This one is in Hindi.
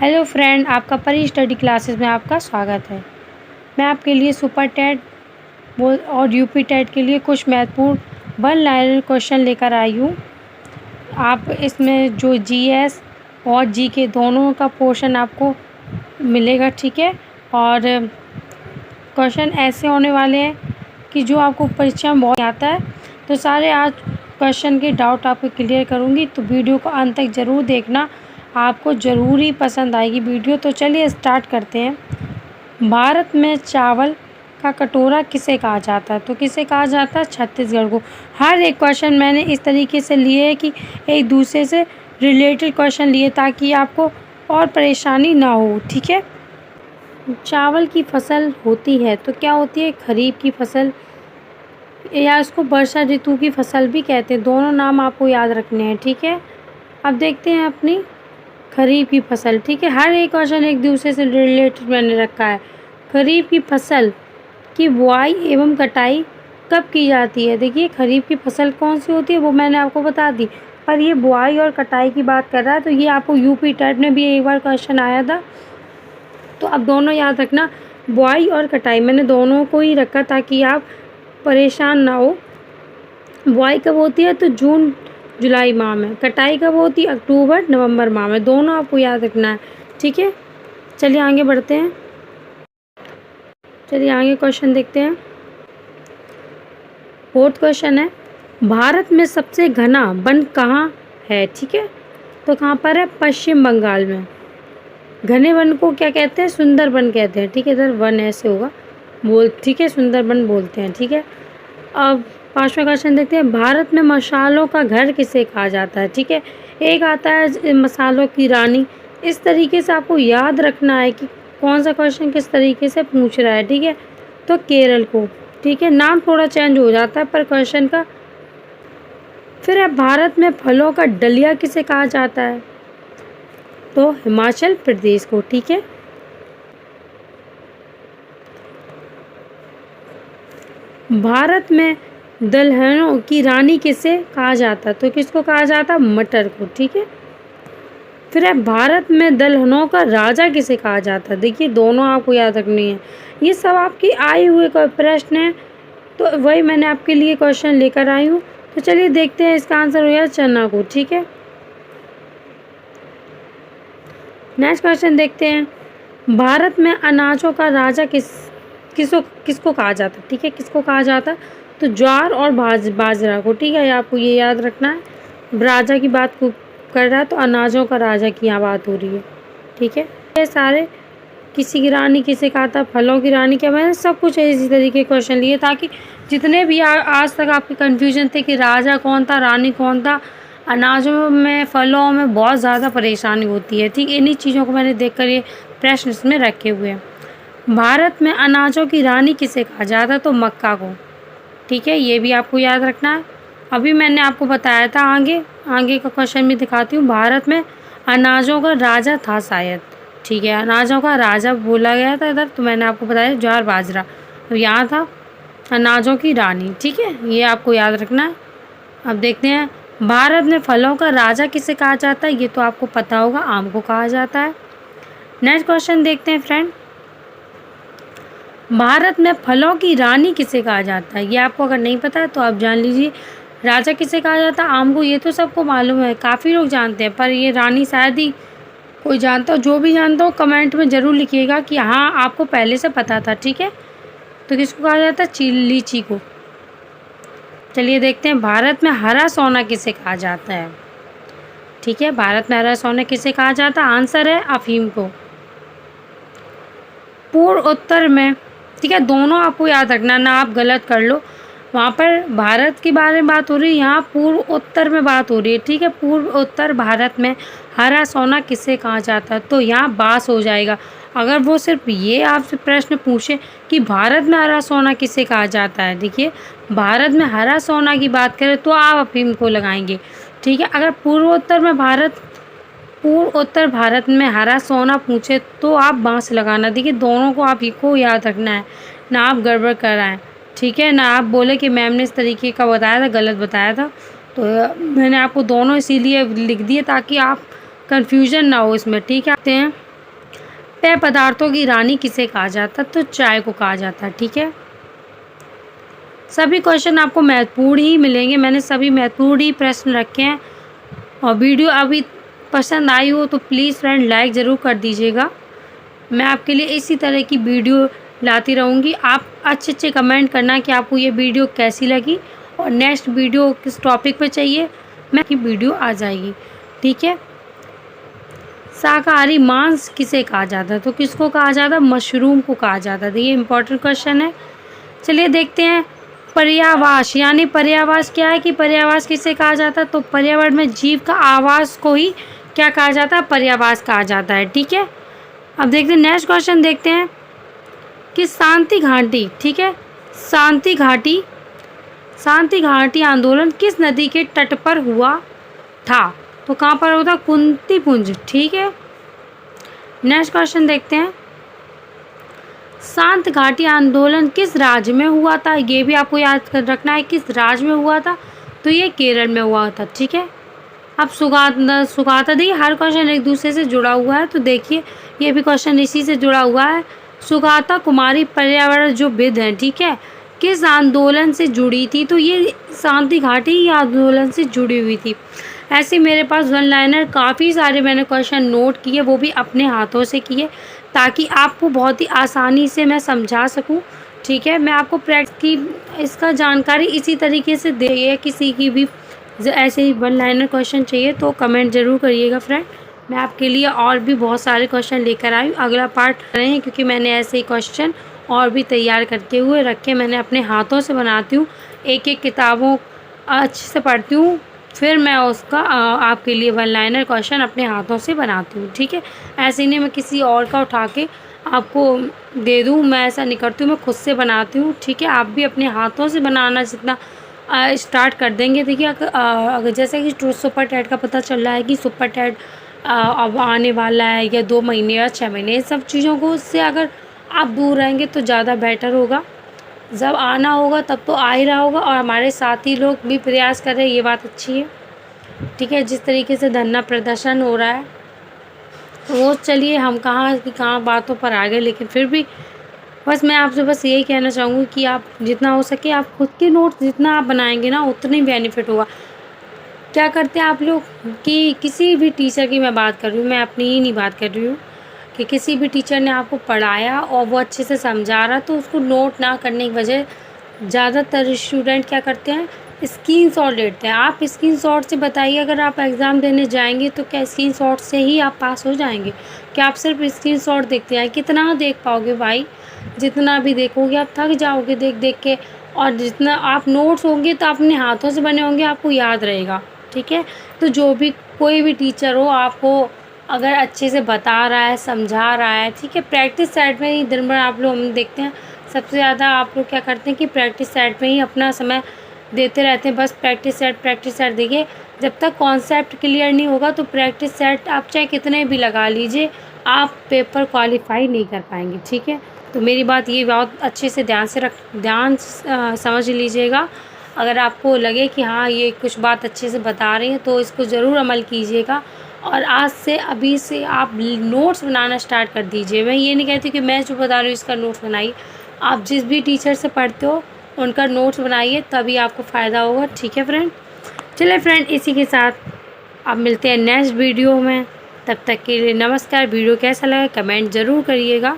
हेलो फ्रेंड, आपका परी स्टडी क्लासेस में आपका स्वागत है। मैं आपके लिए सुपर टेट और यूपी टेट के लिए कुछ महत्वपूर्ण वन लाइनर क्वेश्चन लेकर आई हूँ। आप इसमें जो जीएस और जीके दोनों का पोर्शन आपको मिलेगा, ठीक है। और क्वेश्चन ऐसे होने वाले हैं कि जो आपको परीक्षा में बहुत आता है, तो सारे आज क्वेश्चन के डाउट आपको क्लियर करूँगी। तो वीडियो को अंत तक ज़रूर देखना, आपको ज़रूर ही पसंद आएगी वीडियो। तो चलिए स्टार्ट करते हैं। भारत में चावल का कटोरा किसे कहा जाता है? तो किसे कहा जाता है? छत्तीसगढ़ को। हर एक क्वेश्चन मैंने इस तरीके से लिए है कि एक दूसरे से रिलेटेड क्वेश्चन लिए, ताकि आपको और परेशानी ना हो, ठीक है। चावल की फसल होती है तो क्या होती है? खरीफ की फसल, या इसको वर्षा ऋतु की फसल भी कहते हैं। दोनों नाम आपको याद रखने हैं, ठीक है। अब देखते हैं अपनी खरीफ की फसल, ठीक है। हर एक क्वेश्चन एक दूसरे से रिलेटेड मैंने रखा है। खरीफ की फसल की बुआई एवं कटाई कब की जाती है? देखिए, खरीफ की फसल कौन सी होती है वो मैंने आपको बता दी, पर ये बुआई और कटाई की बात कर रहा है। तो ये आपको यूपी टेट में भी एक बार क्वेश्चन आया था। तो अब दोनों याद रखना, बुआई और कटाई मैंने दोनों को ही रखा ताकि आप परेशान ना हो। बुआई कब होती है? तो जून जुलाई माह में। कटाई कब होती है? अक्टूबर नवंबर माह में। दोनों आपको याद रखना है, ठीक है। चलिए आगे बढ़ते हैं। चलिए आगे क्वेश्चन देखते हैं। फोर्थ क्वेश्चन है, भारत में सबसे घना वन कहाँ है? ठीक है, तो कहाँ पर है? पश्चिम बंगाल में। घने वन को क्या कहते हैं? सुंदरबन कहते हैं, ठीक है। इधर वन ऐसे होगा ठीक है, सुंदरबन बोलते हैं, ठीक है। अब पांचवा क्वेश्चन देखते हैं, भारत में मसालों का घर किसे कहा जाता है? ठीक है, एक आता है मसालों की रानी। इस तरीके से आपको याद रखना है कि कौन सा क्वेश्चन किस तरीके से पूछ रहा है, ठीक है। तो केरल को, ठीक है। नाम थोड़ा चेंज हो जाता है पर क्वेश्चन का। फिर है, भारत में फलों का डलिया किसे कहा जाता है? तो हिमाचल प्रदेश को, ठीक है। भारत में दलहनों की रानी किसे कहा जाता है? तो किसको कहा जाता है? मटर को, ठीक है। फिर है, भारत में दलहनों का राजा किसे कहा जाता है? देखिए, दोनों आपको याद रखनी है। ये सब आपकी आए हुए प्रश्न है, तो वही मैंने आपके लिए क्वेश्चन लेकर आई हूँ। तो चलिए देखते हैं, इसका आंसर हो गया चना को, ठीक है। नेक्स्ट क्वेश्चन देखते हैं, भारत में अनाजों का राजा किसको कहा जाता है? ठीक है, किसको कहा जाता है? तो ज्वार और बाजरा को, ठीक है। आपको ये याद रखना है, राजा की बात कर रहा है तो अनाजों का राजा की यहाँ बात हो रही है, ठीक है। ये सारे किसी की रानी किसे कहा था, फलों की रानी, क्या, मैंने सब कुछ इसी तरीके क्वेश्चन लिए ताकि जितने भी आज तक आपके कन्फ्यूजन थे कि राजा कौन था, रानी कौन था, अनाजों में, फलों में बहुत ज़्यादा परेशानी होती है, ठीक। इन्हीं चीज़ों को मैंने देखकर ये प्रश्न इसमें रखे हुए हैं। भारत में अनाजों की रानी किसे कहा जाता है? तो मक्का को, ठीक है। ये भी आपको याद रखना है। अभी मैंने आपको बताया था, आगे का क्वेश्चन भी दिखाती हूँ। भारत में अनाजों का राजा था शायद, ठीक है। अनाजों का राजा बोला गया था इधर, तो मैंने आपको बताया ज्वार बाजरा। अब यहाँ था अनाजों की रानी, ठीक है। ये आपको याद रखना है। अब देखते हैं, भारत में फलों का राजा किसे कहा जाता है? ये तो आपको पता होगा, आम को कहा जाता है। नेक्स्ट क्वेश्चन देखते हैं फ्रेंड, भारत में फलों की रानी किसे कहा जाता है? ये आपको अगर नहीं पता है तो आप जान लीजिए, राजा किसे कहा जाता है? आम को। ये तो सबको मालूम है, काफ़ी लोग जानते हैं, पर ये रानी शायद ही कोई जानता हो। जो भी जानता हो कमेंट में ज़रूर लिखिएगा कि हाँ आपको पहले से पता था, ठीक है। तो किसको कहा जाता है? लीची को। चलिए देखते हैं, भारत में हरा सोना किसे कहा जाता है? ठीक है, भारत में हरा सोना किसे कहा जाता है? आंसर है अफीम को। पूर्व उत्तर में, ठीक है, दोनों आपको याद रखना, ना आप गलत कर लो। वहाँ पर भारत के बारे में बात हो रही है, यहाँ पूर्व उत्तर में बात हो रही है, ठीक है। पूर्व उत्तर भारत में हरा सोना किसे कहा जाता है? तो यहाँ बांस हो जाएगा। अगर वो सिर्फ ये आपसे प्रश्न पूछे कि भारत में हरा सोना किसे कहा जाता है, देखिए, भारत में हरा सोना की बात करें तो आप अफीम को लगाएंगे, ठीक है। अगर पूर्व उत्तर भारत में हरा सोना पूछे तो आप बांस लगाना। देखिए, दोनों को आप को याद रखना है, ना आप गड़बड़ कराएं, ठीक है। ना आप बोले कि मैम ने इस तरीके का बताया था, गलत बताया था। तो मैंने आपको दोनों इसीलिए लिख दिए ताकि आप कंफ्यूजन ना हो इसमें, ठीक है। आते हैं पेय पदार्थों की रानी किसे कहा जाता है? तो चाय को कहा जाता है। ठीक है, सभी क्वेश्चन आपको महत्वपूर्ण ही मिलेंगे। मैंने सभी महत्वपूर्ण ही प्रश्न रखे हैं। और वीडियो अभी पसंद आई हो तो प्लीज़ फ्रेंड लाइक ज़रूर कर दीजिएगा। मैं आपके लिए इसी तरह की वीडियो लाती रहूँगी। आप अच्छे अच्छे कमेंट करना कि आपको ये वीडियो कैसी लगी और नेक्स्ट वीडियो किस टॉपिक पे चाहिए, मैं की वीडियो आ जाएगी। ठीक है, शाकाहारी मांस किसे कहा जाता है? तो किसको कहा जाता है? मशरूम को कहा जाता है। ये इम्पोर्टेंट क्वेश्चन है। चलिए देखते हैं पर्यावास, यानी पर्यावास क्या है कि पर्यावास किसे कहा जाता है? तो पर्यावरण में जीव का आवास को ही क्या कहा जाता है? पर्यावास कहा जाता है। ठीक है, अब देखते हैं नेक्स्ट क्वेश्चन देखते हैं कि शांति घाटी, ठीक है, शांति घाटी आंदोलन किस नदी के तट पर हुआ था? तो कहाँ पर होता? कुंती पुंज। ठीक है, नेक्स्ट क्वेश्चन देखते हैं शांत घाटी आंदोलन किस राज्य में हुआ था? ये भी आपको याद रखना है किस राज्य में हुआ था। तो ये केरल में हुआ था। ठीक है, अब सुगाता देखिए हर क्वेश्चन एक दूसरे से जुड़ा हुआ है, तो देखिए ये भी क्वेश्चन इसी से जुड़ा हुआ है। सुगाता कुमारी पर्यावरण जो विद हैं, ठीक है, किस आंदोलन से जुड़ी थी? तो ये शांति घाटी आंदोलन से जुड़ी हुई थी। ऐसे मेरे पास वन लाइनर काफ़ी सारे मैंने क्वेश्चन नोट किए, वो भी अपने हाथों से किए, ताकि आपको बहुत ही आसानी से मैं समझा सकूं। ठीक है, मैं आपको प्रैक्टिस की इसका जानकारी इसी तरीके से दे। किसी की भी ऐसे ही वन लाइनर क्वेश्चन चाहिए तो कमेंट ज़रूर करिएगा फ्रेंड। मैं आपके लिए और भी बहुत सारे क्वेश्चन लेकर आई हूँ। अगला पार्ट रहे हैं, क्योंकि मैंने ऐसे ही क्वेश्चन और भी तैयार करते हुए रखे। मैंने अपने हाथों से बनाती हूँ, एक एक किताबों अच्छे से पढ़ती हूँ, फिर मैं उसका आपके लिए वन लाइनर क्वेश्चन अपने हाथों से बनाती हूँ। ठीक है, ऐसे नहीं मैं किसी और का उठा के आपको दे दूँ, मैं ऐसा नहीं करती हूँ, मैं खुद से बनाती हूँ। ठीक है, आप भी अपने हाथों से बनाना जितना स्टार्ट कर देंगे। देखिए अगर जैसे कि सुपर टेट का पता चल रहा है कि सुपर टेट अब आने वाला है, या 2 महीने या 6 महीने, इन सब चीज़ों को से अगर आप दूर रहेंगे तो ज़्यादा बेटर होगा। जब आना होगा तब तो आ ही रहा होगा, और हमारे साथी लोग भी प्रयास कर रहे हैं, ये बात अच्छी है। ठीक है, जिस तरीके से धरना प्रदर्शन हो रहा है, वो चलिए हम कहाँ बातों पर आ गए, लेकिन फिर भी बस मैं आपसे बस यही कहना चाहूँगी कि आप जितना हो सके आप खुद के नोट्स जितना आप बनाएंगे ना, उतनी बेनिफिट होगा। क्या करते हैं आप लोग कि किसी भी टीचर की मैं बात कर रही हूँ, मैं अपनी ही नहीं बात कर रही हूँ, कि किसी भी टीचर ने आपको पढ़ाया और वो अच्छे से समझा रहा, तो उसको नोट ना करने की वजह ज़्यादातर स्टूडेंट क्या करते हैं, स्क्रीनशॉट लेते हैं। आप स्क्रीनशॉट से बताइए, अगर आप एग्ज़ाम देने जाएंगे तो क्या स्क्रीनशॉट से ही आप पास हो जाएंगे? क्या आप सिर्फ स्क्रीनशॉट देखते हैं? कितना देख पाओगे भाई? जितना भी देखोगे आप थक जाओगे देख देख के। और जितना आप नोट्स होंगे तो अपने हाथों से बने होंगे, आपको याद रहेगा। ठीक है, तो जो भी कोई भी टीचर हो, आपको अगर अच्छे से बता रहा है, समझा रहा है, ठीक है, प्रैक्टिस साइड में ही दिन भर आप लोग हम देखते हैं सबसे ज़्यादा आप लोग क्या करते हैं कि प्रैक्टिस साइड में ही अपना समय देते रहते हैं। बस प्रैक्टिस सेट देखिए, जब तक कॉन्सेप्ट क्लियर नहीं होगा तो प्रैक्टिस सेट आप चाहे कितने भी लगा लीजिए, आप पेपर क्वालिफाई नहीं कर पाएंगे। ठीक है, तो मेरी बात ये बहुत अच्छे से ध्यान समझ लीजिएगा। अगर आपको लगे कि हाँ ये कुछ बात अच्छे से बता रही हैं तो इसको ज़रूर अमल कीजिएगा, और आज से अभी से आप नोट्स बनाना स्टार्ट कर दीजिए। मैं ये नहीं कहती कि मैं जो बता रही हूँ इसका नोट्स बनाइए, आप जिस भी टीचर से पढ़ते हो उनका नोट्स बनाइए, तभी आपको फ़ायदा होगा। ठीक है फ्रेंड, चलिए फ्रेंड, इसी के साथ अब मिलते हैं नेक्स्ट वीडियो में। तब तक के लिए नमस्कार। वीडियो कैसा लगा कमेंट ज़रूर करिएगा।